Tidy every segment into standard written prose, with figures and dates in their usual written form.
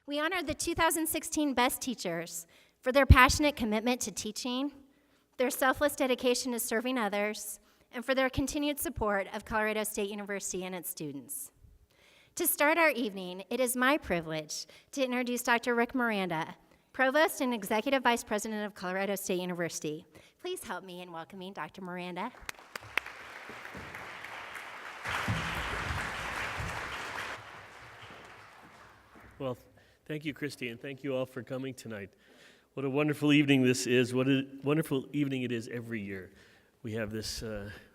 We honor the 2016 Best Teachers for their passionate commitment to teaching, their selfless dedication to serving others, and for their continued support of Colorado State University and its students. To start our evening, it is my privilege to introduce Dr. Rick Miranda, Provost and Executive Vice President of Colorado State University. Please help me in welcoming Dr. Miranda. Well, thank you, Christy, and thank you all for coming tonight. What a wonderful evening this is. What a wonderful evening it is every year. We have this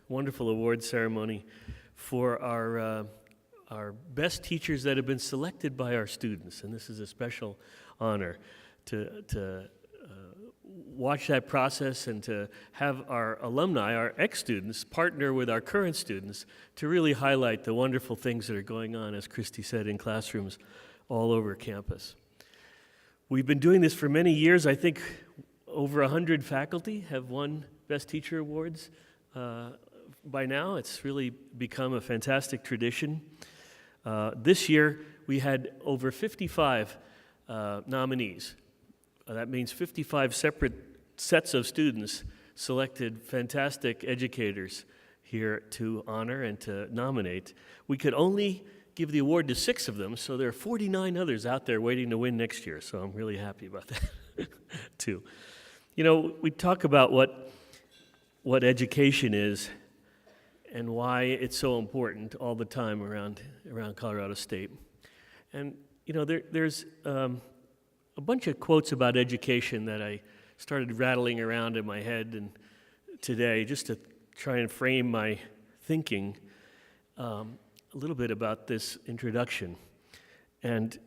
wonderful award ceremony for our best teachers that have been selected by our students, and this is a special honor to watch that process and to have our alumni, our ex-students, partner with our current students to really highlight the wonderful things that are going on, as Christy said, in classrooms all over campus. We've been doing this for many years. I think over 100 faculty have won Best Teacher Awards by now. It's really become a fantastic tradition. This year, we had over 55 nominees. That means 55 separate sets of students selected fantastic educators here to honor and to nominate. We could only give the award to 6 of them, so there are 49 others out there waiting to win next year, so I'm really happy about that, too. You know, we talk about what education is and why it's so important all the time around Colorado State. And, you know, there's a bunch of quotes about education that I started rattling around in my head and today just to try and frame my thinking a little bit about this introduction. And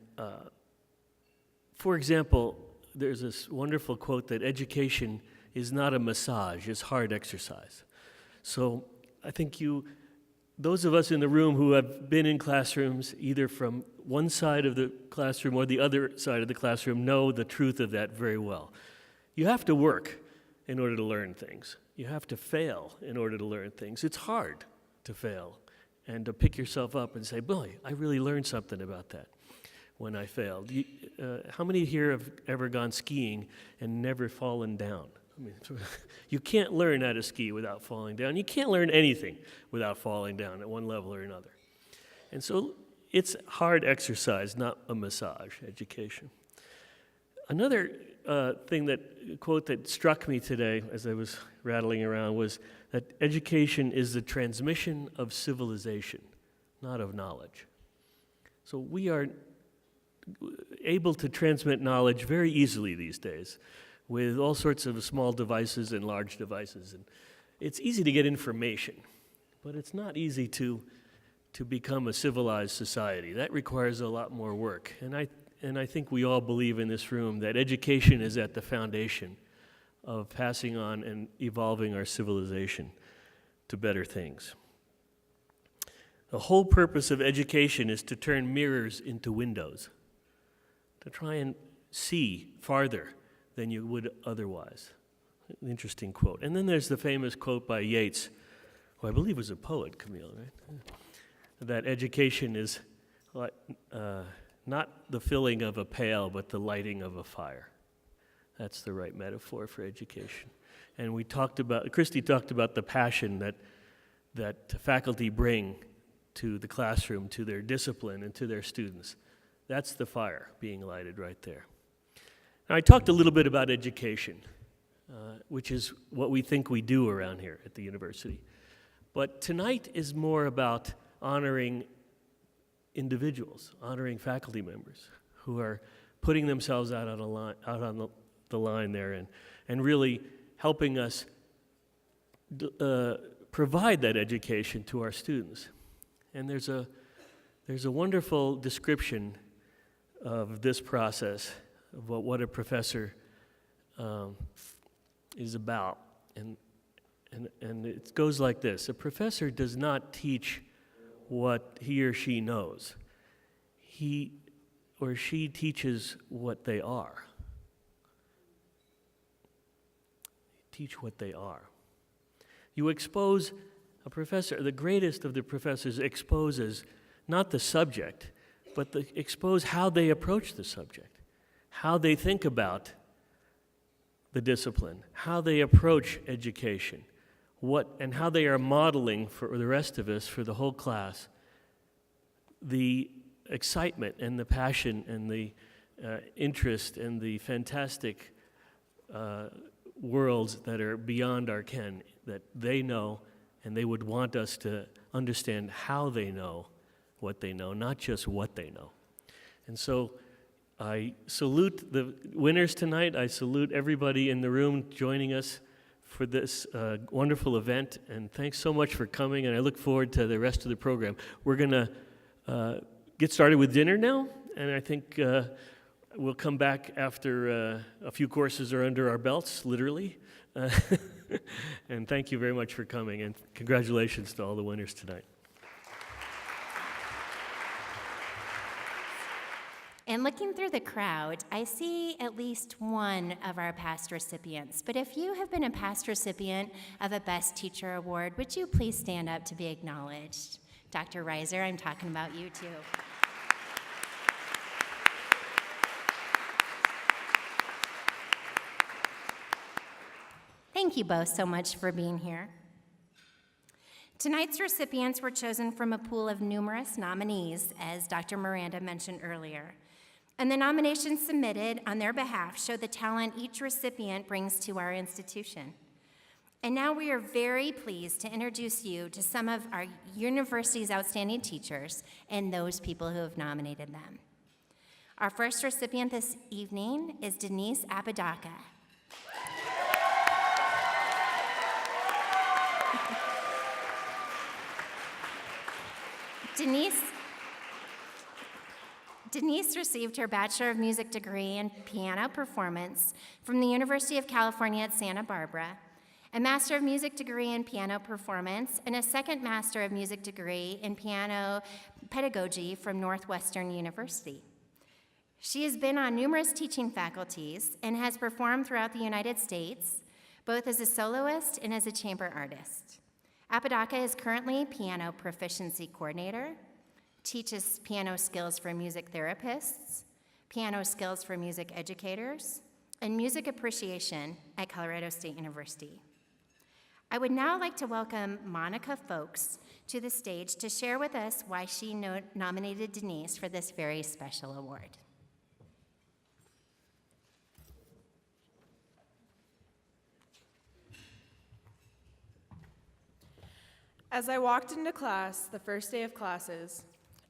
for example, there's this wonderful quote that education is not a massage, it's hard exercise. So I think those of us in the room who have been in classrooms, either from one side of the classroom or the other side of the classroom, know the truth of that very well. You have to work in order to learn things. You have to fail in order to learn things. It's hard to fail and to pick yourself up and say, boy, I really learned something about that when I failed. How many here have ever gone skiing and never fallen down? I mean, you can't learn how to ski without falling down. You can't learn anything without falling down at one level or another. And so it's hard exercise, not a massage, education. Another quote that struck me today as I was rattling around was that education is the transmission of civilization, not of knowledge. So we are able to transmit knowledge very easily these days with all sorts of small devices and large devices. And it's easy to get information, but it's not easy to become a civilized society. That requires a lot more work. And I think we all believe in this room that education is at the foundation of passing on and evolving our civilization to better things. The whole purpose of education is to turn mirrors into windows, to try and see farther than you would otherwise. An interesting quote. And then there's the famous quote by Yeats, who I believe was a poet, Camille, right? That education is not the filling of a pail, but the lighting of a fire. That's the right metaphor for education. And Christy talked about the passion that faculty bring to the classroom, to their discipline, and to their students. That's the fire being lighted right there. Now, I talked a little bit about education, which is what we think we do around here at the university. But tonight is more about honoring individuals, honoring faculty members who are putting themselves out on the line there and really helping us provide that education to our students. And there's a wonderful description of this process, of what a professor is about. And it goes like this. A professor does not teach what he or she knows. He or she teaches what they are. Teach what they are. You expose a professor, the greatest of the professors exposes not the subject, but expose how they approach the subject, how they think about the discipline, how they approach education, and how they are modeling for the rest of us, for the whole class, the excitement and the passion and the interest and the fantastic worlds that are beyond our ken, that they know, and they would want us to understand how they know what they know, not just what they know. And so I salute the winners tonight. I salute everybody in the room joining us for this wonderful event, and thanks so much for coming, and I look forward to the rest of the program. We're going to get started with dinner now, and I think we'll come back after a few courses are under our belts, literally. And thank you very much for coming, and congratulations to all the winners tonight. And looking through the crowd, I see at least one of our past recipients. But if you have been a past recipient of a Best Teacher Award, would you please stand up to be acknowledged? Dr. Reiser, I'm talking about you too. Thank you both so much for being here. Tonight's recipients were chosen from a pool of numerous nominees, as Dr. Miranda mentioned earlier. And the nominations submitted on their behalf show the talent each recipient brings to our institution. And now we are very pleased to introduce you to some of our university's outstanding teachers and those people who have nominated them. Our first recipient this evening is Denise Apodaca. Denise received her Bachelor of Music degree in piano performance from the University of California at Santa Barbara, a Master of Music degree in piano performance, and a second Master of Music degree in piano pedagogy from Northwestern University. She has been on numerous teaching faculties and has performed throughout the United States, both as a soloist and as a chamber artist. Apodaca is currently piano proficiency coordinator, teaches piano skills for music therapists, piano skills for music educators, and music appreciation at Colorado State University. I would now like to welcome Monica Folks to the stage to share with us why she nominated Denise for this very special award. As I walked into class the first day of classes,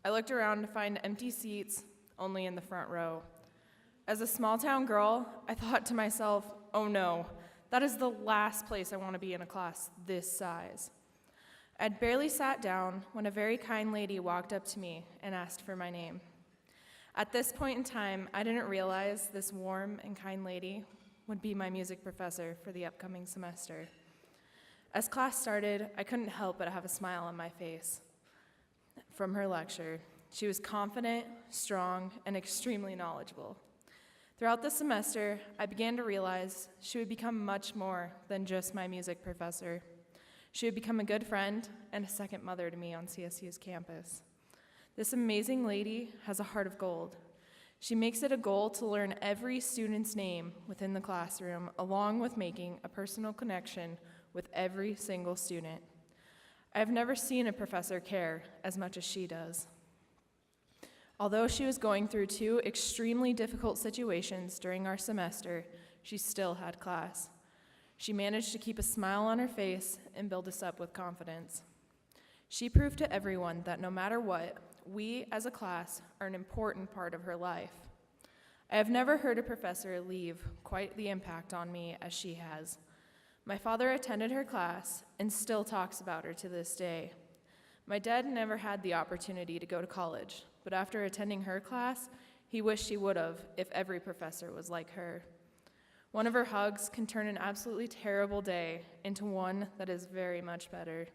I looked around to find empty seats only in the front row. As a small-town girl, I thought to myself, oh no, that is the last place I want to be in a class this size. I'd barely sat down when a very kind lady walked up to me and asked for my name. At this point in time, I didn't realize this warm and kind lady would be my music professor for the upcoming semester. As class started, I couldn't help but have a smile on my face. From her lecture, she was confident, strong, and extremely knowledgeable. Throughout the semester, I began to realize she would become much more than just my music professor. She would become a good friend and a second mother to me on CSU's campus. This amazing lady has a heart of gold. She makes it a goal to learn every student's name within the classroom, along with making a personal connection with every single student. I've never seen a professor care as much as she does. Although she was going through two extremely difficult situations during our semester, she still had class. She managed to keep a smile on her face and build us up with confidence. She proved to everyone that no matter what, we as a class are an important part of her life. I have never heard a professor leave quite the impact on me as she has. My father attended her class and still talks about her to this day. My dad never had the opportunity to go to college, but after attending her class, he wished he would have if every professor was like her. One of her hugs can turn an absolutely terrible day into one that is very much better.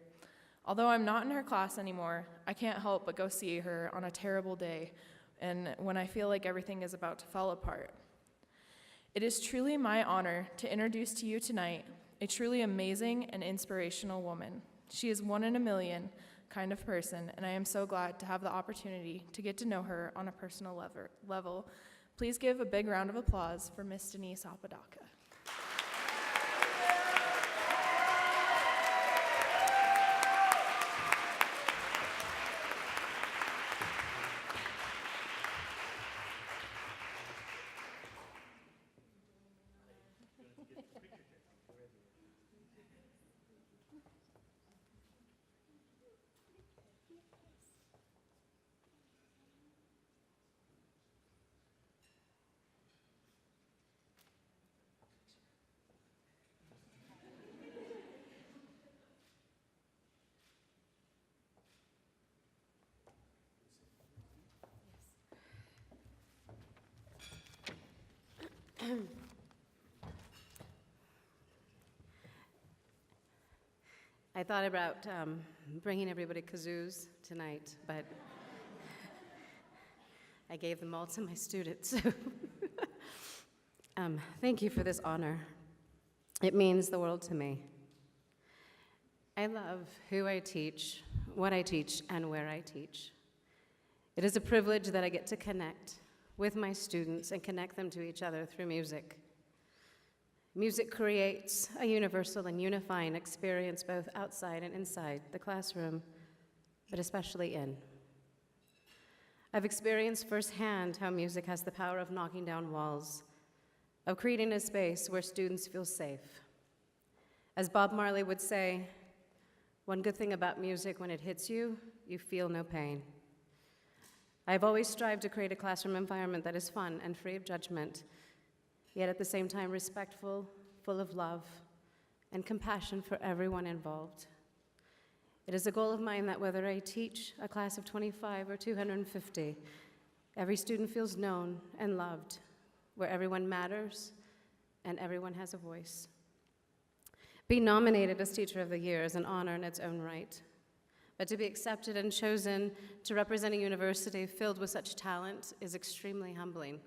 Although I'm not in her class anymore, I can't help but go see her on a terrible day and when I feel like everything is about to fall apart. It is truly my honor to introduce to you tonight a truly amazing and inspirational woman. She is one in a million, kind of person, and I am so glad to have the opportunity to get to know her on a personal level. Please give a big round of applause for Miss Denise Apodaca. I thought about bringing everybody kazoos tonight, but I gave them all to my students. Thank you for this honor. It means the world to me. I love who I teach, what I teach, and where I teach. It is a privilege that I get to connect with my students and connect them to each other through music. Music creates a universal and unifying experience both outside and inside the classroom, but especially in. I've experienced firsthand how music has the power of knocking down walls, of creating a space where students feel safe. As Bob Marley would say, one good thing about music, when it hits you, you feel no pain. I've always strived to create a classroom environment that is fun and free of judgment, yet at the same time respectful, full of love, and compassion for everyone involved. It is a goal of mine that whether I teach a class of 25 or 250, every student feels known and loved, where everyone matters and everyone has a voice. Being nominated as Teacher of the Year is an honor in its own right, but to be accepted and chosen to represent a university filled with such talent is extremely humbling.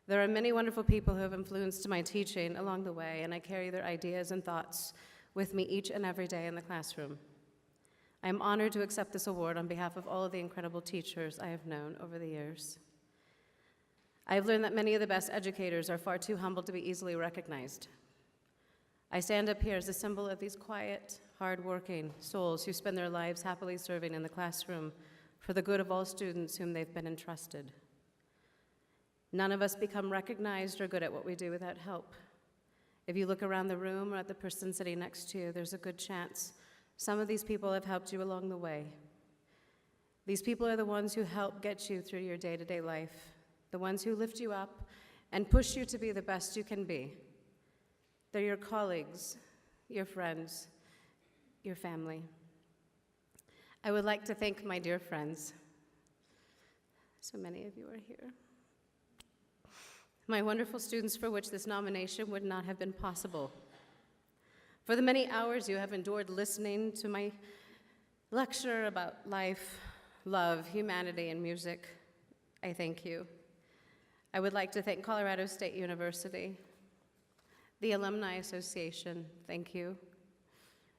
There are many wonderful people who have influenced my teaching along the way, and I carry their ideas and thoughts with me each and every day in the classroom. I am honored to accept this award on behalf of all of the incredible teachers I have known over the years. I have learned that many of the best educators are far too humble to be easily recognized. I stand up here as a symbol of these quiet, hard-working souls who spend their lives happily serving in the classroom for the good of all students whom they've been entrusted. None of us become recognized or good at what we do without help. If you look around the room or at the person sitting next to you, there's a good chance some of these people have helped you along the way. These people are the ones who help get you through your day-to-day life, the ones who lift you up and push you to be the best you can be. They're your colleagues, your friends, your family. I would like to thank my dear friends. So many of you are here. My wonderful students for which this nomination would not have been possible. For the many hours you have endured listening to my lecture about life, love, humanity, and music, I thank you. I would like to thank Colorado State University, the Alumni Association, thank you,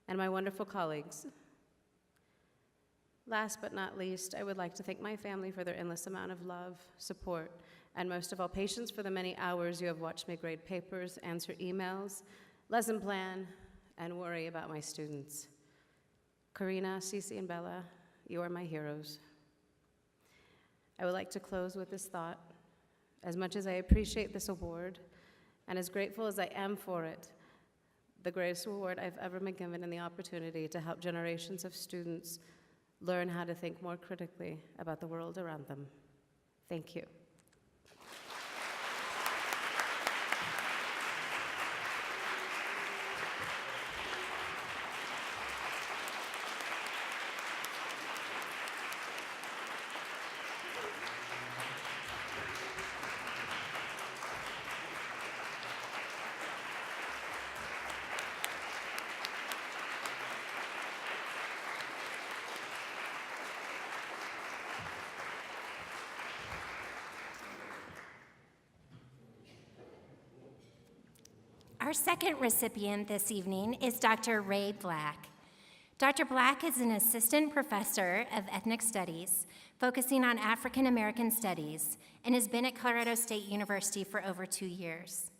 and my wonderful colleagues. Last but not least, I would like to thank my family for their endless amount of love, support, and most of all, patience for the many hours you have watched me grade papers, answer emails, lesson plan, and worry about my students. Karina, Cece, and Bella, you are my heroes. I would like to close with this thought. As much as I appreciate this award, and as grateful as I am for it, the greatest award I've ever been given in the opportunity to help generations of students learn how to think more critically about the world around them. Thank you. Our second recipient this evening is Dr. Ray Black. Dr. Black is an assistant professor of ethnic studies, focusing on African American studies, and has been at Colorado State University for over 2 years.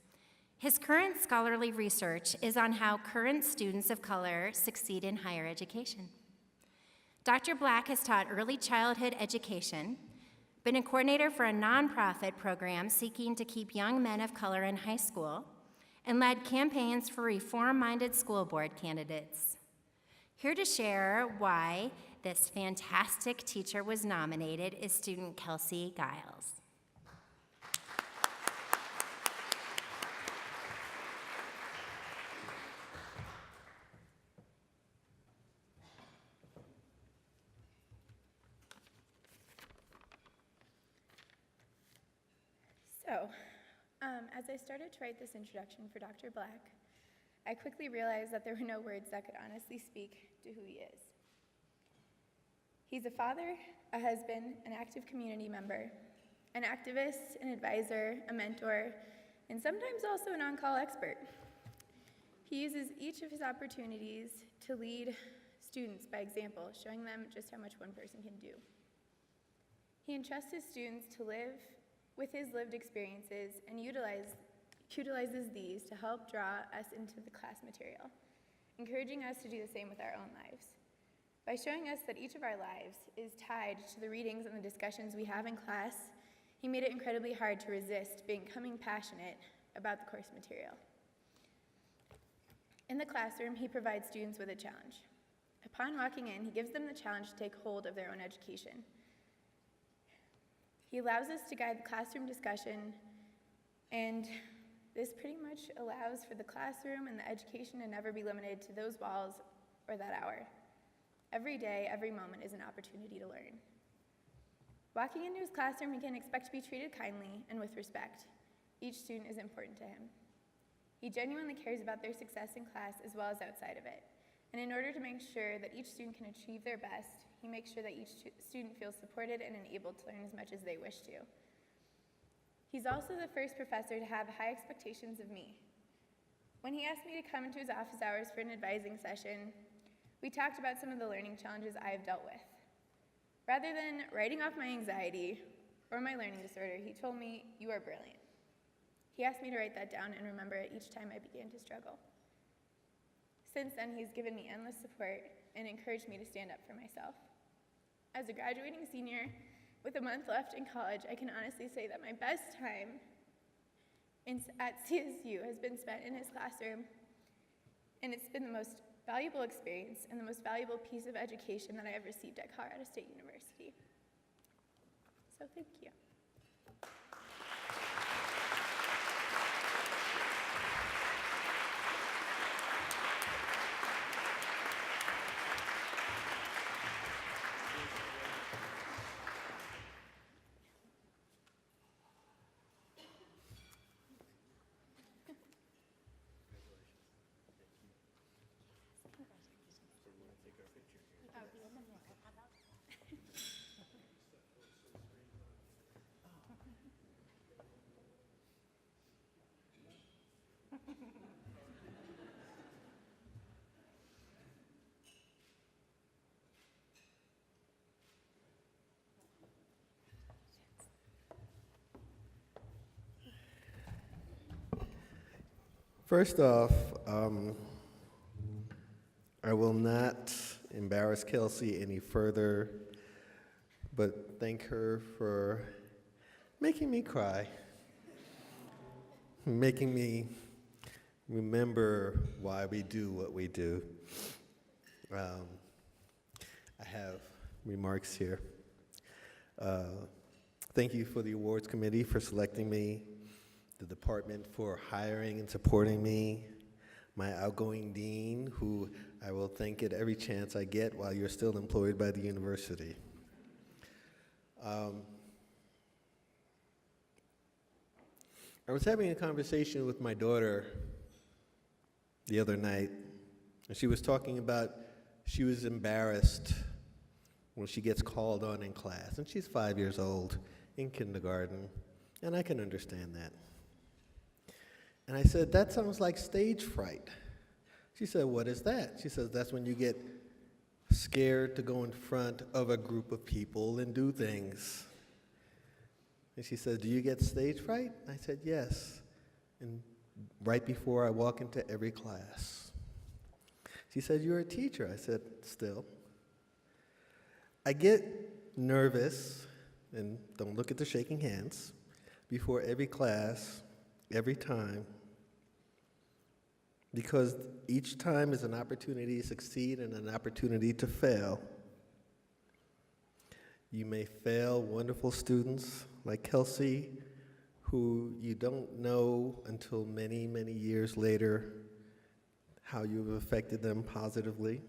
His current scholarly research is on how current students of color succeed in higher education. Dr. Black has taught early childhood education, been a coordinator for a nonprofit program seeking to keep young men of color in high school, and led campaigns for reform-minded school board candidates. Here to share why this fantastic teacher was nominated is student Kelsey Giles. So, as I started to write this introduction for Dr. Black, I quickly realized that there were no words that could honestly speak to who he is. He's a father, a husband, an active community member, an activist, an advisor, a mentor, and sometimes also an on-call expert. He uses each of his opportunities to lead students by example, showing them just how much one person can do. He entrusts his students to live with his lived experiences and utilizes these to help draw us into the class material, encouraging us to do the same with our own lives. By showing us that each of our lives is tied to the readings and the discussions we have in class, he made it incredibly hard to resist becoming passionate about the course material. In the classroom, he provides students with a challenge. Upon walking in, he gives them the challenge to take hold of their own education. He allows us to guide the classroom discussion, and this pretty much allows for the classroom and the education to never be limited to those walls or that hour. Every day, every moment is an opportunity to learn. Walking into his classroom, he can expect to be treated kindly and with respect. Each student is important to him. He genuinely cares about their success in class as well as outside of it. And in order to make sure that each student can achieve their best, he makes sure that each student feels supported and enabled to learn as much as they wish to. He's also the first professor to have high expectations of me. When he asked me to come into his office hours for an advising session, we talked about some of the learning challenges I have dealt with. Rather than writing off my anxiety or my learning disorder, he told me, "You are brilliant." He asked me to write that down and remember it each time I began to struggle. Since then, he's given me endless support and encouraged me to stand up for myself. As a graduating senior with a month left in college, I can honestly say that my best time at CSU has been spent in his classroom, and it's been the most valuable experience and the most valuable piece of education that I have received at Colorado State University. So thank you. First off, I will not embarrass Kelsey any further, but thank her for making me cry, making me remember why we do what we do. I have remarks here. Thank you for the awards committee for selecting me, the department for hiring and supporting me, my outgoing dean, who I will thank at every chance I get while you're still employed by the university. I was having a conversation with my daughter the other night, and she was talking about she was embarrassed when she gets called on in class, and she's 5 years old in kindergarten, and I can understand that. And I said, that sounds like stage fright. She said, what is that? She says, that's when you get scared to go in front of a group of people and do things. And she said, "Do you get stage fright?" I said, "Yes." And right before I walk into every class. She said, "You're a teacher." I said, "Still." I get nervous, and don't look at the shaking hands, before every class, every time, because each time is an opportunity to succeed and an opportunity to fail. You may fail wonderful students like Kelsey, who you don't know until many, many years later how you've affected them positively.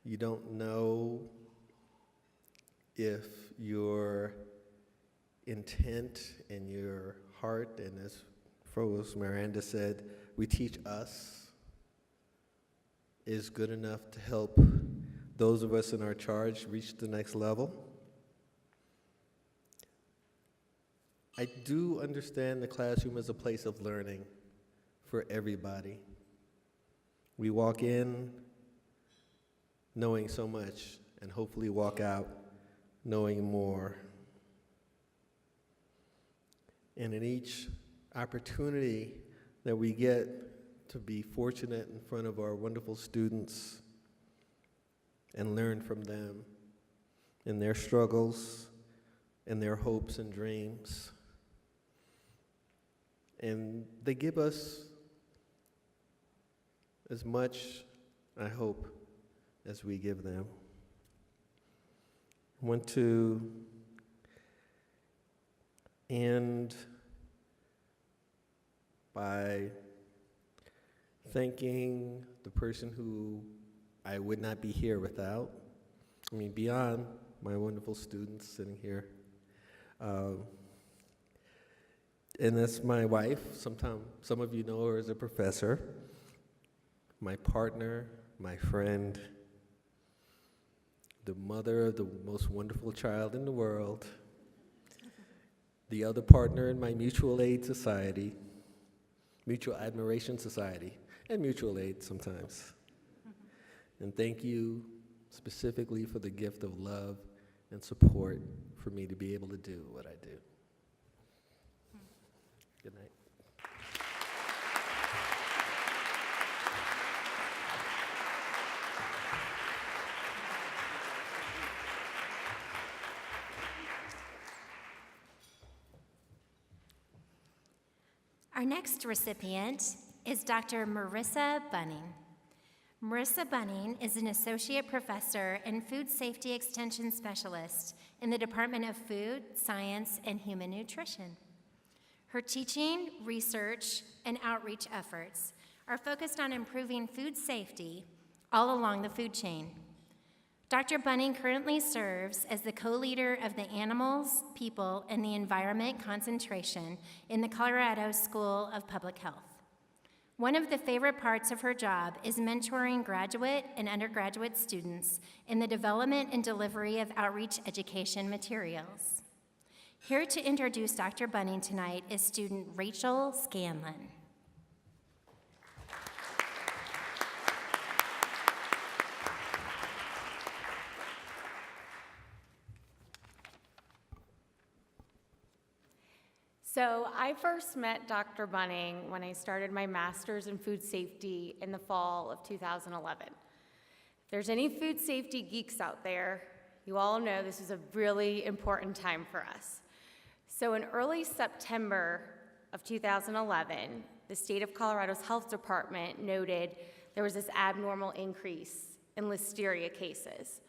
You don't know if your intent and your heart, and as Provost Miranda said, we teach us, is good enough to help those of us in our charge reach the next level. I do understand the classroom as a place of learning for everybody. We walk in knowing so much and hopefully walk out knowing more. And in each opportunity that we get to be fortunate in front of our wonderful students and learn from them and their struggles and their hopes and dreams. And they give us as much, I hope, as we give them. I want to end by thanking the person who I would not be here without. I mean, beyond my wonderful students sitting here. And that's my wife. Some of you know her as a professor. My partner, my friend, the mother of the most wonderful child in the world, the other partner in my mutual aid society, mutual admiration society, and mutual aid sometimes. And thank you specifically for the gift of love and support for me to be able to do what I do. Good night. Our next recipient is Dr. Marissa Bunning. Marissa Bunning is an associate professor and food safety extension specialist in the Department of Food, Science, and Human Nutrition. Her teaching, research, and outreach efforts are focused on improving food safety all along the food chain. Dr. Bunning currently serves as the co-leader of the Animals, People, and the Environment concentration in the Colorado School of Public Health. One of the favorite parts of her job is mentoring graduate and undergraduate students in the development and delivery of outreach education materials. Here to introduce Dr. Bunning tonight is student Rachel Scanlon. So I first met Dr. Bunning when I started my master's in food safety in the fall of 2011. If there's any food safety geeks out there, you all know this is a really important time for us. So in early September of 2011, the state of Colorado's health department noted there was this abnormal increase in listeria cases.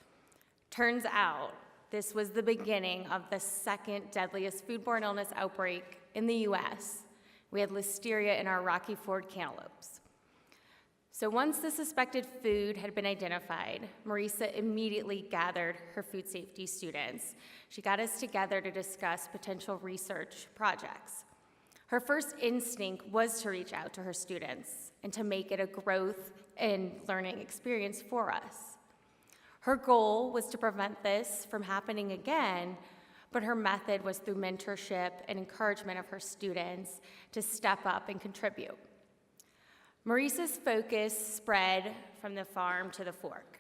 Turns out, this was the beginning of the second deadliest foodborne illness outbreak in the US. We had listeria in our Rocky Ford cantaloupes. So once the suspected food had been identified, Marissa immediately gathered her food safety students. She got us together to discuss potential research projects. Her first instinct was to reach out to her students and to make it a growth and learning experience for us. Her goal was to prevent this from happening again, but her method was through mentorship and encouragement of her students to step up and contribute. Marissa's focus spread from the farm to the fork.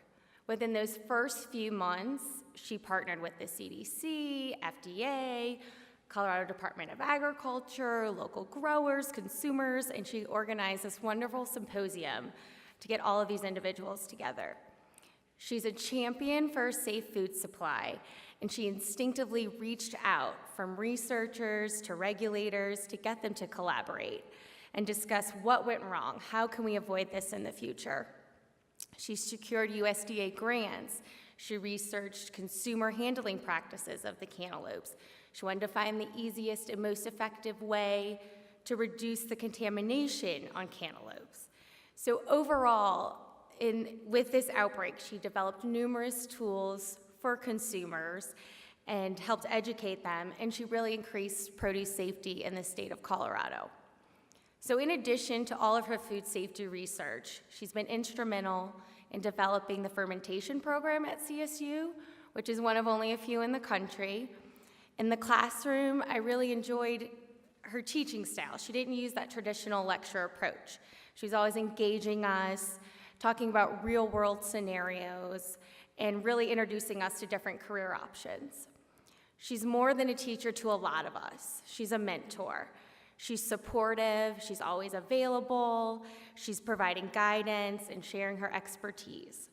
Within those first few months, she partnered with the CDC, FDA, Colorado Department of Agriculture, local growers, consumers, and she organized this wonderful symposium to get all of these individuals together. She's a champion for a safe food supply, and she instinctively reached out from researchers to regulators to get them to collaborate and discuss what went wrong. How can we avoid this in the future? She secured USDA grants. She researched consumer handling practices of the cantaloupes. She wanted to find the easiest and most effective way to reduce the contamination on cantaloupes. So overall, with this outbreak, she developed numerous tools for consumers and helped educate them, and she really increased produce safety in the state of Colorado. So in addition to all of her food safety research, she's been instrumental in developing the fermentation program at CSU, which is one of only a few in the country. In the classroom, I really enjoyed her teaching style. She didn't use that traditional lecture approach. She was always engaging us, talking about real-world scenarios, and really introducing us to different career options. She's more than a teacher to a lot of us. She's a mentor. She's supportive, she's always available, she's providing guidance and sharing her expertise.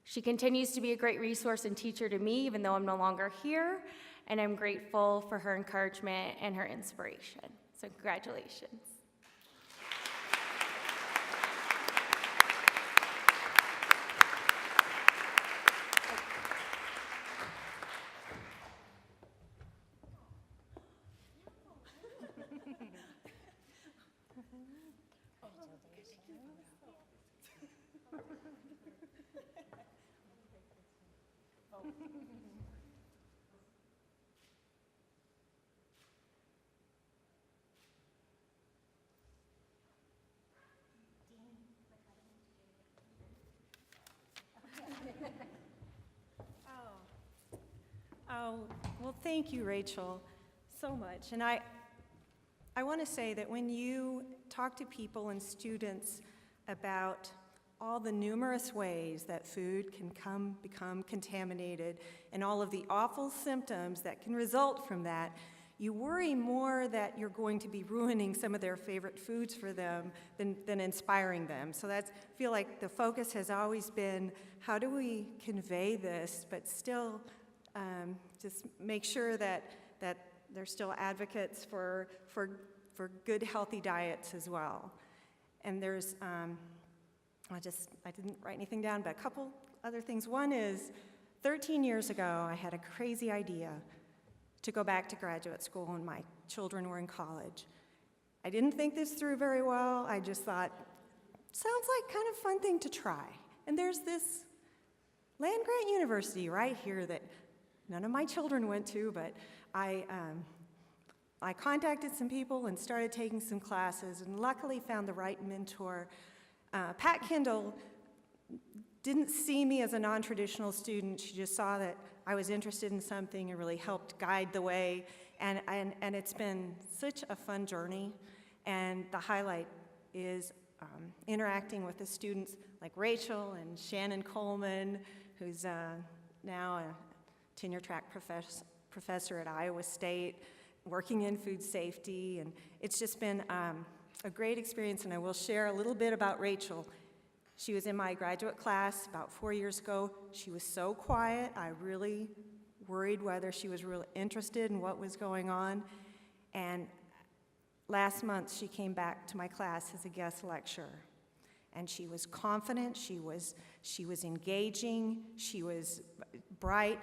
She continues to be a great resource and teacher to me, even though I'm no longer here, and I'm grateful for her encouragement and her inspiration. So congratulations. Oh, well, thank you, Rachel, so much. And I want to say that when you talk to people and students about all the numerous ways that food can become contaminated and all of the awful symptoms that can result from that, you worry more that you're going to be ruining some of their favorite foods for them than inspiring them. So I feel like the focus has always been, how do we convey this, but still just make sure that they're still advocates for good, healthy diets as well. And there's, I didn't write anything down, but a couple other things. One is, 13 years ago, I had a crazy idea to go back to graduate school when my children were in college. I didn't think this through very well. I just thought, sounds like kind of fun thing to try. And there's this land-grant university right here that none of my children went to, but I contacted some people and started taking some classes, and luckily found the right mentor. Pat Kendall didn't see me as a non-traditional student. She just saw that I was interested in something and really helped guide the way. And it's been such a fun journey. And the highlight is interacting with the students like Rachel and Shannon Coleman, who's now a tenure-track professor at Iowa State, working in food safety. And it's just been a great experience. And I will share a little bit about Rachel. She was in my graduate class about 4 years ago. She was so quiet, I really worried whether she was really interested in what was going on. And last month, she came back to my class as a guest lecturer. And she was confident, she was engaging, she was bright.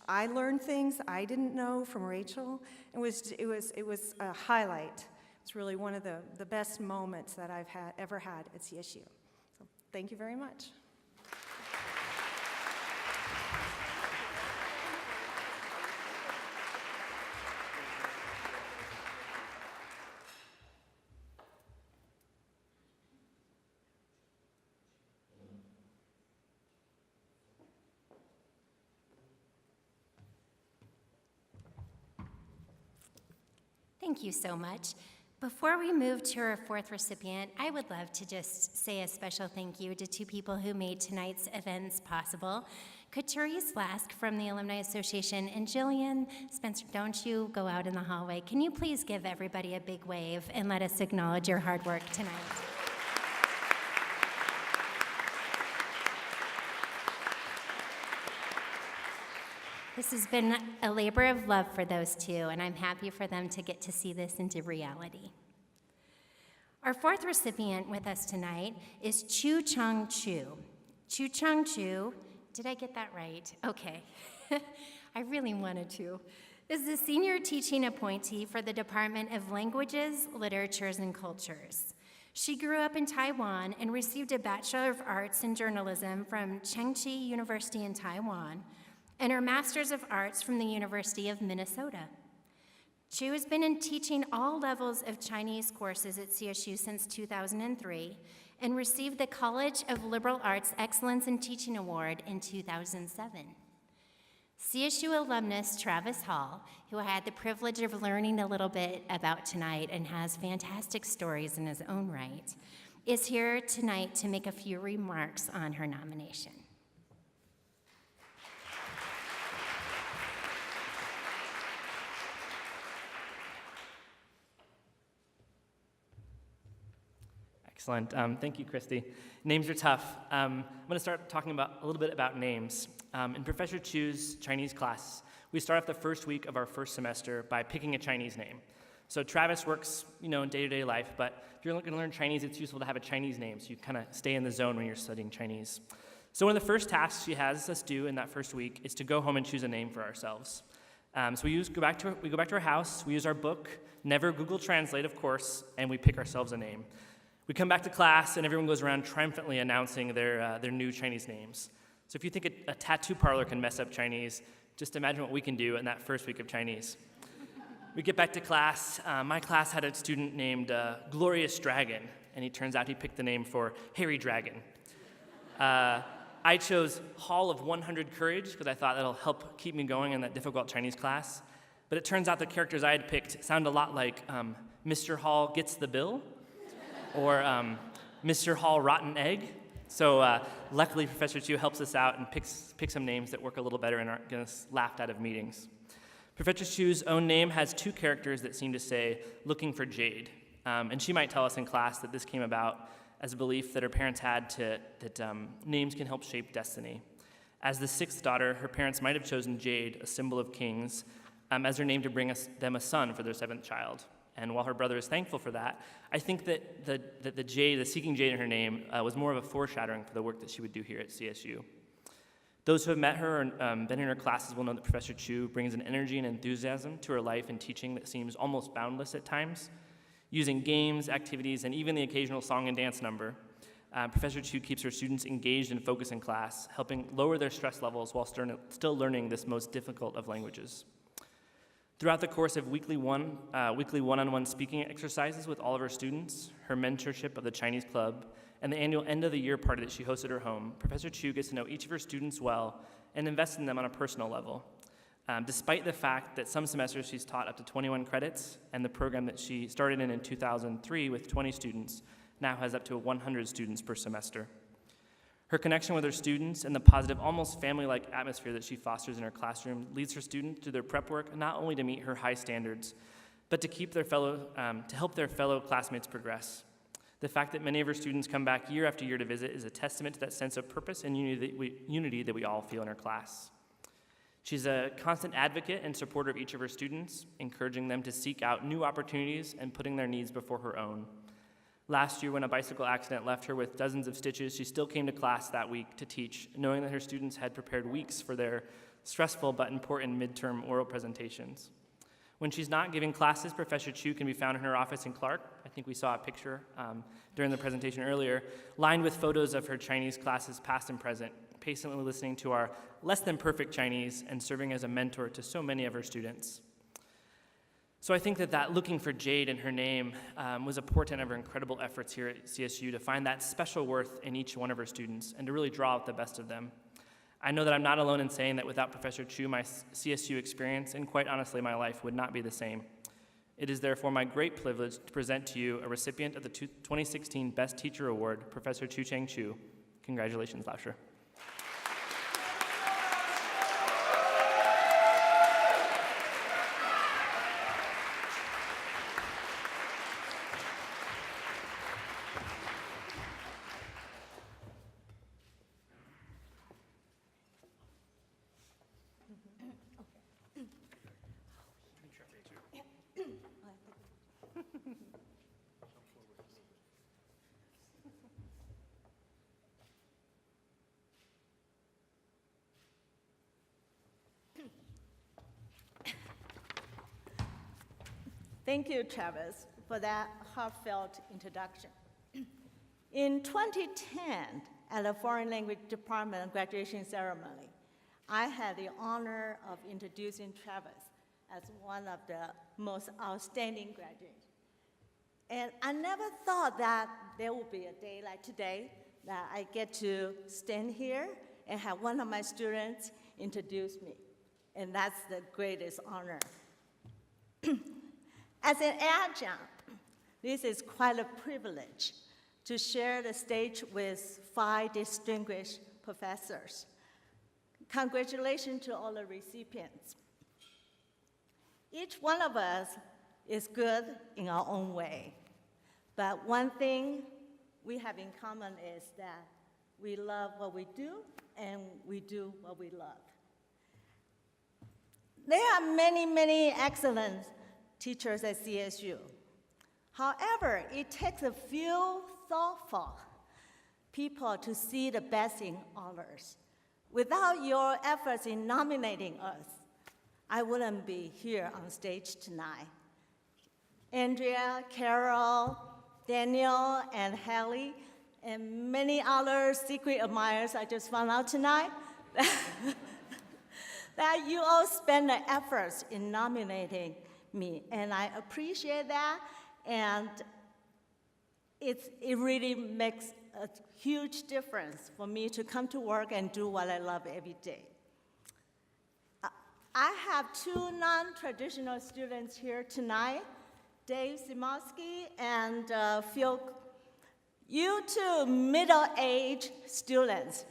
I learned things I didn't know from Rachel. It was a highlight. It's really one of the best moments that I've ever had at CSU. Thank you very much. Thank you so much. Before we move to our fourth recipient, I would love to just say a special thank you to two people who made tonight's events possible. Therese Lask from the Alumni Association and Jillian Spencer, don't you go out in the hallway. Can you please give everybody a big wave and let us acknowledge your hard work tonight? This has been a labor of love for those two, and I'm happy for them to get to see this into reality. Our fourth recipient with us tonight is Chu Chung Chu. Chu Chung Chu, did I get that right? Okay. I really wanted to. Is the senior teaching appointee for the Department of Languages, Literatures, and Cultures. She grew up in Taiwan and received a Bachelor of Arts in Journalism from Chengchi University in Taiwan, and her Master's of Arts from the University of Minnesota. Chu has been in teaching all levels of Chinese courses at CSU since 2003 and received the College of Liberal Arts Excellence in Teaching Award in 2007. CSU alumnus Travis Hall, who I had the privilege of learning a little bit about tonight and has fantastic stories in his own right, is here tonight to make a few remarks on her nomination. Excellent. Thank you, Christy. Names are tough. I'm going to start talking a little bit about names. In Professor Chu's Chinese class, we start off the first week of our first semester by picking a Chinese name. So Travis works, in day-to-day life, but if you're looking to learn Chinese, it's useful to have a Chinese name so you kind of stay in the zone when you're studying Chinese. So one of the first tasks she has us do in that first week is to go home and choose a name for ourselves. So we go back to our house, we use our book, never Google Translate, of course, and we pick ourselves a name. We come back to class, and everyone goes around triumphantly announcing their new Chinese names. So if you think a tattoo parlor can mess up Chinese, just imagine what we can do in that first week of Chinese. We get back to class. My class had a student named Glorious Dragon, and it turns out he picked the name for Hairy Dragon. I chose Hall of 100 Courage because I thought that'll help keep me going in that difficult Chinese class. But it turns out the characters I had picked sound a lot like Mr. Hall Gets the Bill, or Mr. Hall Rotten Egg. So luckily Professor Chu helps us out and pick some names that work a little better and aren't going to laughed out of meetings. Professor Chu's own name has two characters that seem to say, looking for Jade. And she might tell us in class that this came about as a belief that her parents had that names can help shape destiny. As the sixth daughter, her parents might have chosen Jade, a symbol of kings, as their name to bring them a son for their seventh child. And while her brother is thankful for that, I think that the seeking Jade in her name was more of a foreshadowing for the work that she would do here at CSU. Those who have met her and been in her classes will know that Professor Chu brings an energy and enthusiasm to her life and teaching that seems almost boundless at times. Using games, activities, and even the occasional song and dance number, Professor Chu keeps her students engaged and focused in class, helping lower their stress levels while still learning this most difficult of languages. Throughout the course of weekly one-on-one speaking exercises with all of her students, her mentorship of the Chinese Club, and the annual end-of-the-year party that she hosted at her home, Professor Chu gets to know each of her students well and invest in them on a personal level. Despite the fact that some semesters she's taught up to 21 credits, and the program that she started in 2003 with 20 students now has up to 100 students per semester. Her connection with her students and the positive, almost family-like atmosphere that she fosters in her classroom leads her students to their prep work not only to meet her high standards, but to help their fellow classmates progress. The fact that many of her students come back year after year to visit is a testament to that sense of purpose and unity that we all feel in her class. She's a constant advocate and supporter of each of her students, encouraging them to seek out new opportunities and putting their needs before her own. Last year, when a bicycle accident left her with dozens of stitches, she still came to class that week to teach, knowing that her students had prepared weeks for their stressful but important midterm oral presentations. When she's not giving classes, Professor Chu can be found in her office in Clark. I think we saw a picture during the presentation earlier, lined with photos of her Chinese classes past and present, patiently listening to our less than perfect Chinese and serving as a mentor to so many of her students. So I think that looking for Jade in her name was a portent of her incredible efforts here at CSU to find that special worth in each one of her students and to really draw out the best of them. I know that I'm not alone in saying that without Professor Chu, my CSU experience, and quite honestly, my life would not be the same. It is therefore my great privilege to present to you a recipient of the 2016 Best Teacher Award, Professor Chu-Cheng Chu. Congratulations, Lauscher. Thank you, Travis, for that heartfelt introduction. In 2010, at the Foreign Language Department graduation ceremony, I had the honor of introducing Travis as one of the most outstanding graduates. And I never thought that there would be a day like today that I get to stand here and have one of my students introduce me. And that's the greatest honor. As an adjunct, this is quite a privilege to share the stage with 5 distinguished professors. Congratulations to all the recipients. Each one of us is good in our own way, but one thing we have in common is that we love what we do and we do what we love. There are many, many excellent teachers at CSU. However, it takes a few thoughtful people to see the best in others. Without your efforts in nominating us, I wouldn't be here on stage tonight. Andrea, Carol, Daniel, and Hallie, and many other secret admirers I just found out tonight, that you all spend the efforts in nominating me, and I appreciate that, and it really makes a huge difference for me to come to work and do what I love every day. I have 2 non-traditional students here tonight, Dave Zimowski and Phil. You 2 middle-aged students,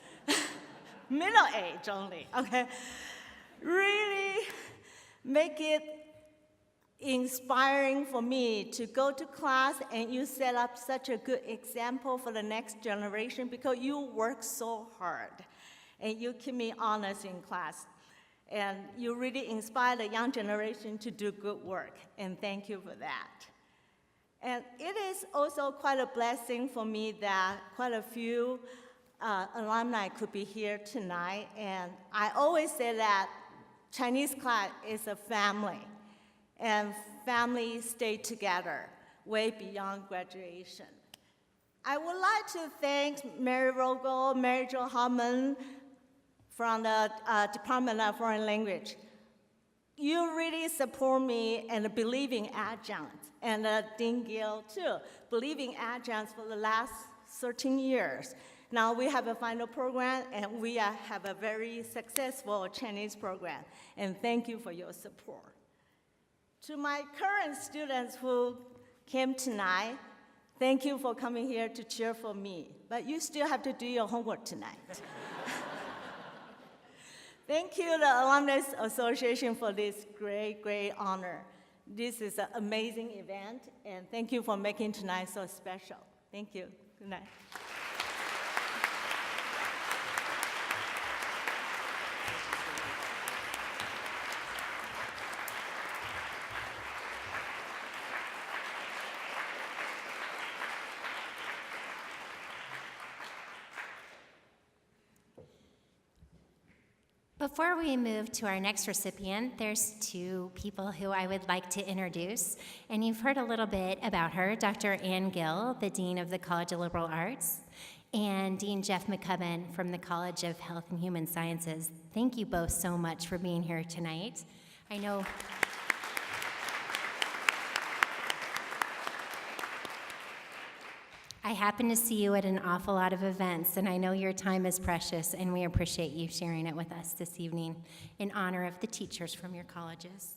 middle age only, okay? Really make it inspiring for me to go to class, and you set up such a good example for the next generation because you work so hard and you keep me honest in class. And you really inspire the young generation to do good work, and thank you for that. And it is also quite a blessing for me that quite a few alumni could be here tonight, and I always say that Chinese class is a family. And families stay together way beyond graduation. I would like to thank Mary Rogel, Mary Jo Harmon from the Department of Foreign Language. You really support me and believe in adjuncts, and Dean Gill too, believing adjuncts for the last 13 years. Now we have a final program, and we have a very successful Chinese program, and thank you for your support. To my current students who came tonight, thank you for coming here to cheer for me, but you still have to do your homework tonight. Thank you, the Alumni Association, for this great, great honor. This is an amazing event, and thank you for making tonight so special. Thank you. Good night. Before we move to our next recipient, there's 2 people who I would like to introduce, and you've heard a little bit about her, Dr. Ann Gill, the Dean of the College of Liberal Arts, and Dean Jeff McCubbin from the College of Health and Human Sciences. Thank you both so much for being here tonight. I know I happen to see you at an awful lot of events, and I know your time is precious, and we appreciate you sharing it with us this evening in honor of the teachers from your colleges.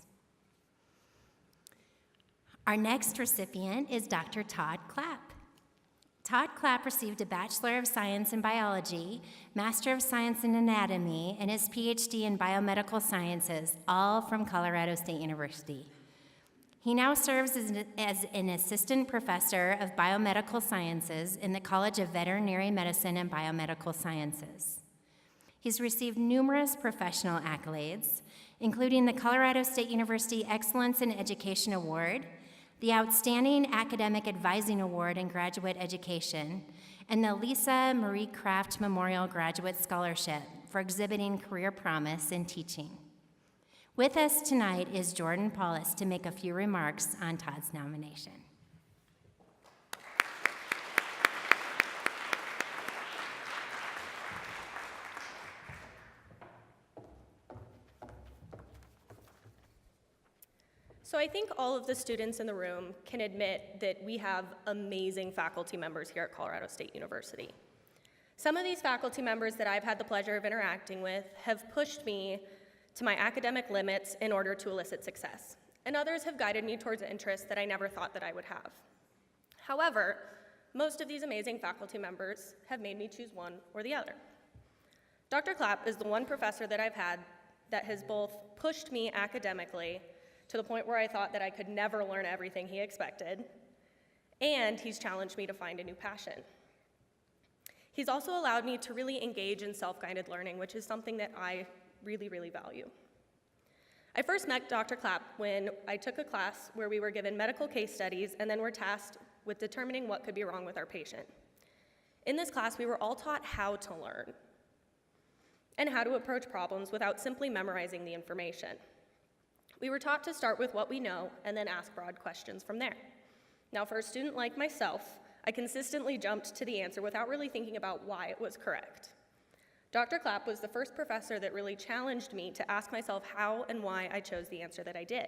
Our next recipient is Dr. Todd Clap. Todd Clap received a Bachelor of Science in Biology, Master of Science in Anatomy, and his PhD in Biomedical Sciences, all from Colorado State University. He now serves as an assistant professor of biomedical sciences in the College of Veterinary Medicine and Biomedical Sciences. He's received numerous professional accolades, including the Colorado State University Excellence in Education Award, the Outstanding Academic Advising Award in Graduate Education, and the Lisa Marie Kraft Memorial Graduate Scholarship for exhibiting career promise in teaching. With us tonight is Jordan Paulus to make a few remarks on Todd's nomination. So I think all of the students in the room can admit that we have amazing faculty members here at Colorado State University. Some of these faculty members that I've had the pleasure of interacting with have pushed me to my academic limits in order to elicit success, and others have guided me towards interests that I never thought that I would have. However, most of these amazing faculty members have made me choose one or the other. Dr. Clap is the one professor that I've had that has both pushed me academically to the point where I thought that I could never learn everything he expected, and he's challenged me to find a new passion. He's also allowed me to really engage in self-guided learning, which is something that I really, really value. I first met Dr. Clap when I took a class where we were given medical case studies and then were tasked with determining what could be wrong with our patient. In this class, we were all taught how to learn and how to approach problems without simply memorizing the information. We were taught to start with what we know and then ask broad questions from there. Now, for a student like myself, I consistently jumped to the answer without really thinking about why it was correct. Dr. Clap was the first professor that really challenged me to ask myself how and why I chose the answer that I did.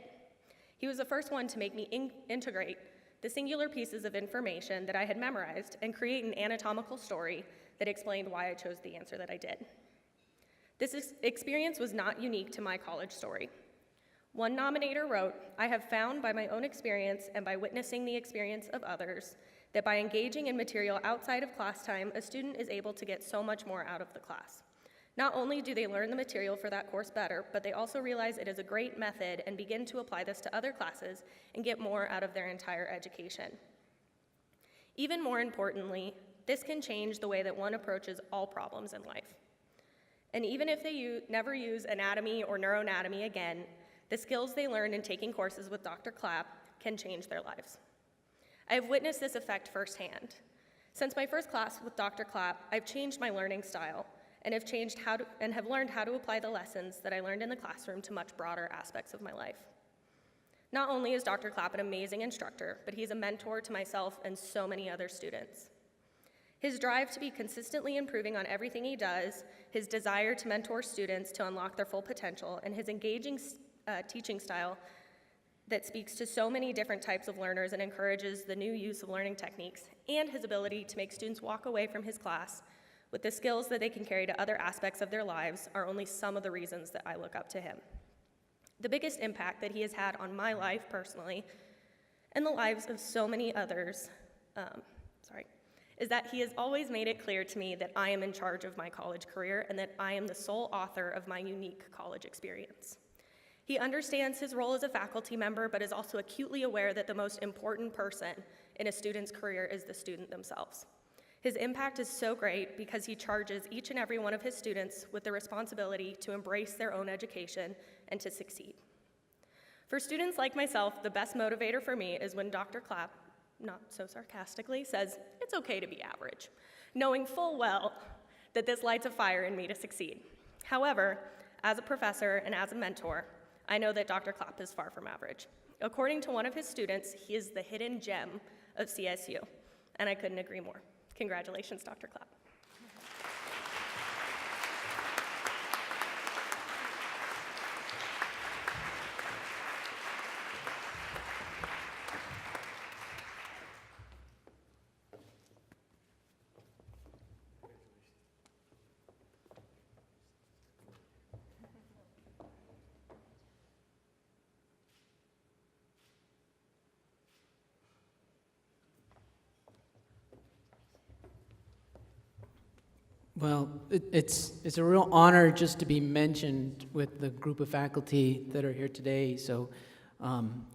He was the first one to make me integrate the singular pieces of information that I had memorized and create an anatomical story that explained why I chose the answer that I did. This experience was not unique to my college story. One nominator wrote, "I have found by my own experience and by witnessing the experience of others that by engaging in material outside of class time, a student is able to get so much more out of the class. Not only do they learn the material for that course better, but they also realize it is a great method and begin to apply this to other classes and get more out of their entire education. Even more importantly, this can change the way that one approaches all problems in life. And even if they never use anatomy or neuroanatomy again, the skills they learn in taking courses with Dr. Clap can change their lives. I have witnessed this effect firsthand. Since my first class with Dr. Clap, I've changed my learning style and have learned how to apply the lessons that I learned in the classroom to much broader aspects of my life. Not only is Dr. Clap an amazing instructor, but he's a mentor to myself and so many other students. His drive to be consistently improving on everything he does, his desire to mentor students to unlock their full potential, and his engaging teaching style that speaks to so many different types of learners and encourages the new use of learning techniques, and his ability to make students walk away from his class with the skills that they can carry to other aspects of their lives are only some of the reasons that I look up to him. The biggest impact that he has had on my life personally, and the lives of so many others, is that he has always made it clear to me that I am in charge of my college career and that I am the sole author of my unique college experience. He understands his role as a faculty member, but is also acutely aware that the most important person in a student's career is the student themselves. His impact is so great because he charges each and every one of his students with the responsibility to embrace their own education and to succeed. For students like myself, the best motivator for me is when Dr. Clap, not so sarcastically, says, "It's okay to be average," knowing full well that this lights a fire in me to succeed. However, as a professor and as a mentor, I know that Dr. Clap is far from average. According to one of his students, he is the hidden gem of CSU, and I couldn't agree more. Congratulations, Dr. Clap. Well, it's a real honor just to be mentioned with the group of faculty that are here today, so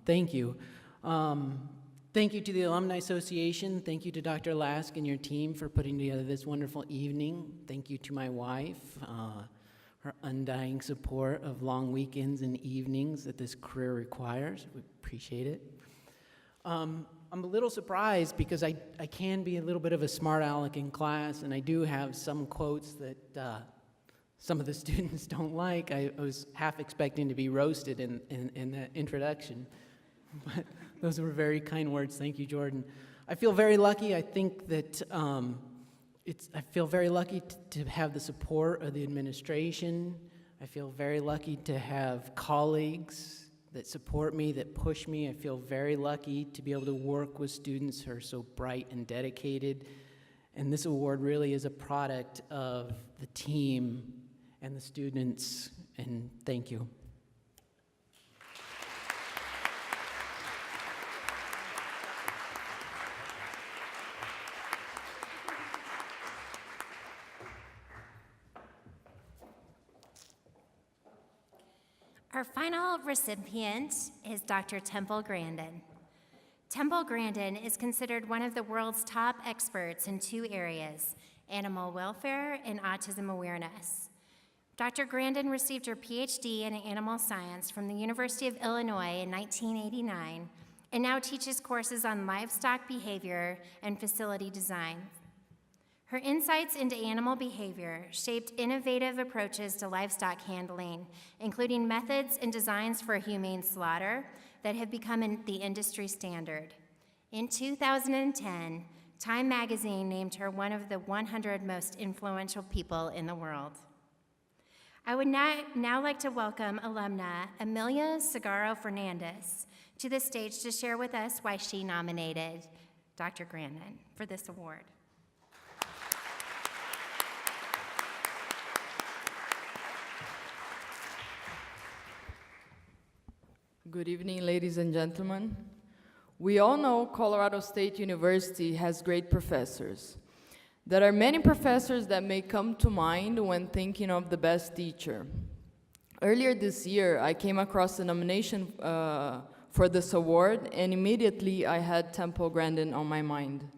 thank you. Thank you to the Alumni Association. Thank you to Dr. Lask and your team for putting together this wonderful evening. Thank you to my wife, her undying support of long weekends and evenings that this career requires. We appreciate it. I'm a little surprised because I can be a little bit of a smart aleck in class, and I do have some quotes that some of the students don't like. I was half expecting to be roasted in the introduction, but those were very kind words. Thank you, Jordan. I feel very lucky. I think that I feel very lucky to have the support of the administration. I feel very lucky to have colleagues that support me, that push me. I feel very lucky to be able to work with students who are so bright and dedicated. And this award really is a product of the team and the students, and thank you. Our final recipient is Dr. Temple Grandin. Temple Grandin is considered one of the world's top experts in two areas, animal welfare and autism awareness. Dr. Grandin received her PhD in animal science from the University of Illinois in 1989 and now teaches courses on livestock behavior and facility design. Her insights into animal behavior shaped innovative approaches to livestock handling, including methods and designs for humane slaughter that have become the industry standard. In 2010, Time magazine named her one of the 100 most influential people in the world. I would now like to welcome alumna Amelia Segarro Fernandez to the stage to share with us why she nominated Dr. Grandin for this award. Good evening, ladies and gentlemen. We all know Colorado State University has great professors. There are many professors that may come to mind when thinking of the best teacher. Earlier this year, I came across a nomination for this award, and immediately I had Temple Grandin on my mind.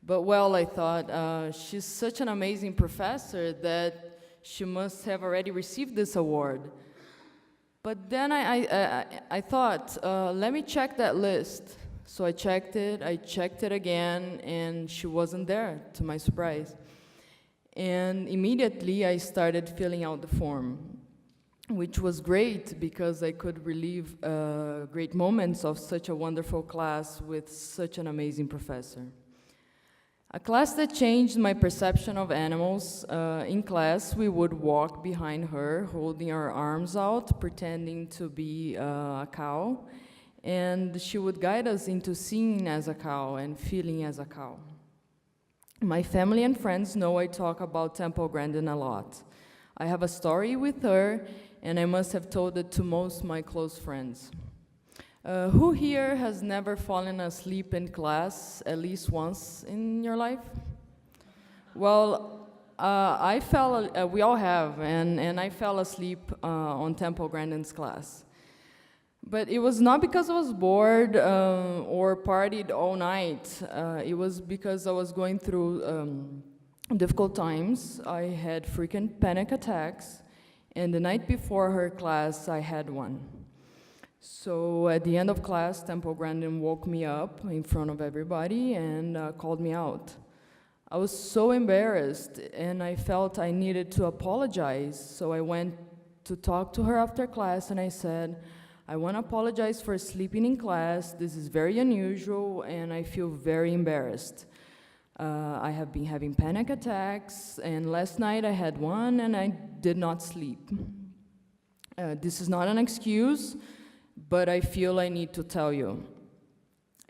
But well, I thought, she's such an amazing professor that she must have already received this award. But then I thought, let me check that list. So I checked it again, and she wasn't there, to my surprise. And immediately I started filling out the form, which was great because I could relive great moments of such a wonderful class with such an amazing professor. A class that changed my perception of animals. In class, we would walk behind her, holding our arms out, pretending to be a cow, and she would guide us into seeing as a cow and feeling as a cow. My family and friends know I talk about Temple Grandin a lot. I have a story with her, and I must have told it to most of my close friends. Who here has never fallen asleep in class at least once in your life? Well, we all have, and I fell asleep on Temple Grandin's class. But it was not because I was bored or partied all night. It was because I was going through difficult times. I had frequent panic attacks, and the night before her class, I had one. So at the end of class, Temple Grandin woke me up in front of everybody and called me out. I was so embarrassed, and I felt I needed to apologize. So I went to talk to her after class, and I said, I want to apologize for sleeping in class. This is very unusual, and I feel very embarrassed. I have been having panic attacks, and last night I had one, and I did not sleep. This is not an excuse, but I feel I need to tell you.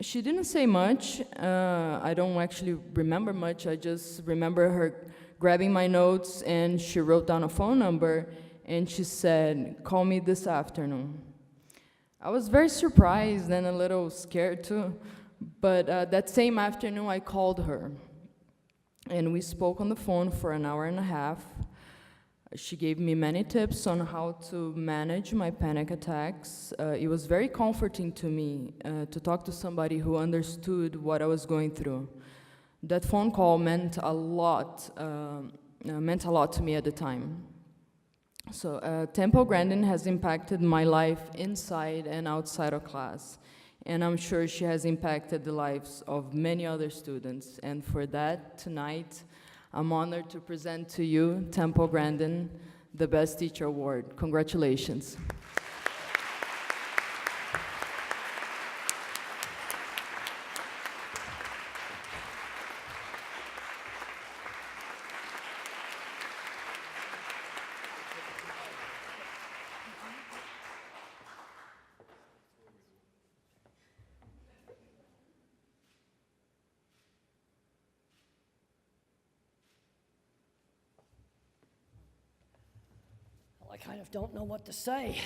She didn't say much. I don't actually remember much. I just remember her grabbing my notes, and she wrote down a phone number, and she said, call me this afternoon. I was very surprised and a little scared too, but that same afternoon I called her. and we spoke on the phone for an hour and a half. She gave me many tips on how to manage my panic attacks. It was very comforting to me to talk to somebody who understood what I was going through. That phone call meant a lot to me at the time. So Temple Grandin has impacted my life inside and outside of class, and I'm sure she has impacted the lives of many other students. And for that, tonight, I'm honored to present to you, Temple Grandin, the Best Teacher Award. Congratulations. I kind of don't know what to say,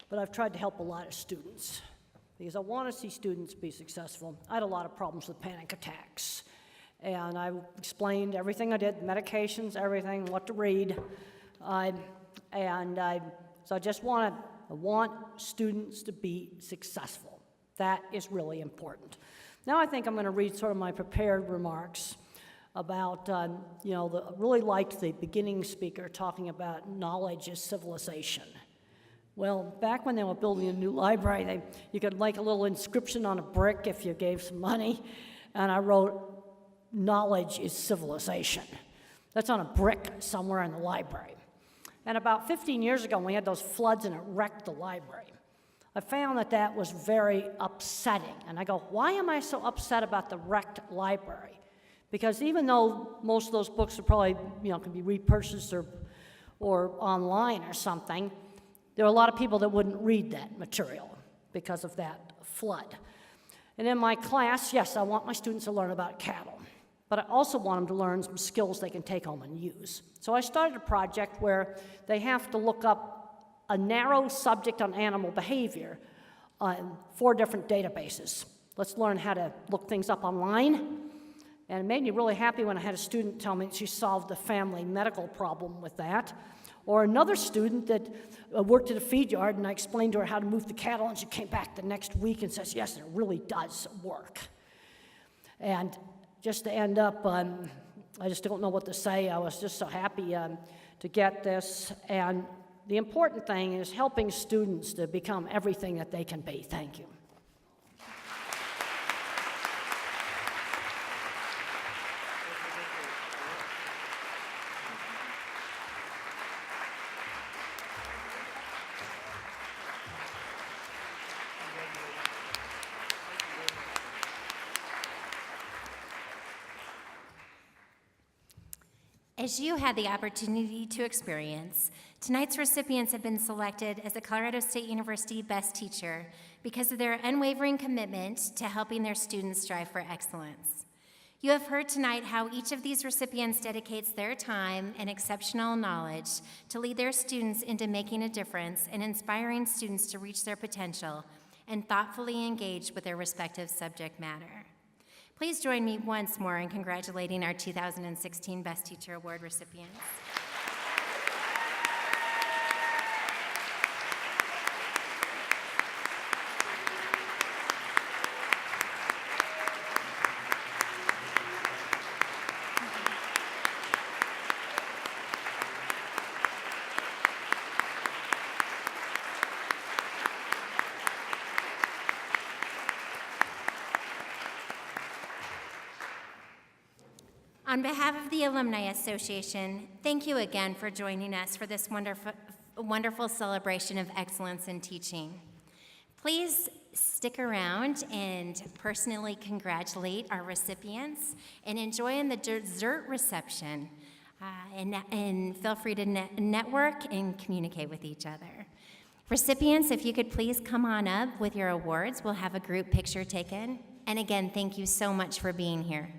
but I've tried to help a lot of students because I want to see students be successful. I had a lot of problems with panic attacks, and I explained everything I did, medications, everything, what to read, so I just want students to be successful. That is really important. Now I think I'm going to read sort of my prepared remarks about, really liked the beginning speaker talking about knowledge is civilization. Well, back when they were building a new library, you could make a little inscription on a brick if you gave some money, and I wrote, knowledge is civilization. That's on a brick somewhere in the library. And about 15 years ago, when we had those floods and it wrecked the library, I found that was very upsetting. And I go, why am I so upset about the wrecked library? Because even though most of those books are probably, can be repurchased or online or something, there are a lot of people that wouldn't read that material because of that flood. And in my class, yes, I want my students to learn about cattle, but I also want them to learn some skills they can take home and use. So I started a project where they have to look up a narrow subject on animal behavior on 4 different databases. Let's learn how to look things up online. And it made me really happy when I had a student tell me she solved a family medical problem with that. Or another student that worked at a feed yard, and I explained to her how to move the cattle, and she came back the next week and says, yes, it really does work. And just to end up, I just don't know what to say. I was just so happy to get this. And the important thing is helping students to become everything that they can be. Thank you. As you had the opportunity to experience, tonight's recipients have been selected as the Colorado State University Best Teacher because of their unwavering commitment to helping their students strive for excellence. You have heard tonight how each of these recipients dedicates their time and exceptional knowledge to lead their students into making a difference and inspiring students to reach their potential and thoughtfully engage with their respective subject matter. Please join me once more in congratulating our 2016 Best Teacher Award recipients. On behalf of the Alumni Association, thank you again for joining us for this wonderful celebration of excellence in teaching. Please stick around and personally congratulate our recipients and enjoy in the dessert reception. And feel free to network and communicate with each other. Recipients, if you could please come on up with your awards, we'll have a group picture taken. And again, thank you so much for being here.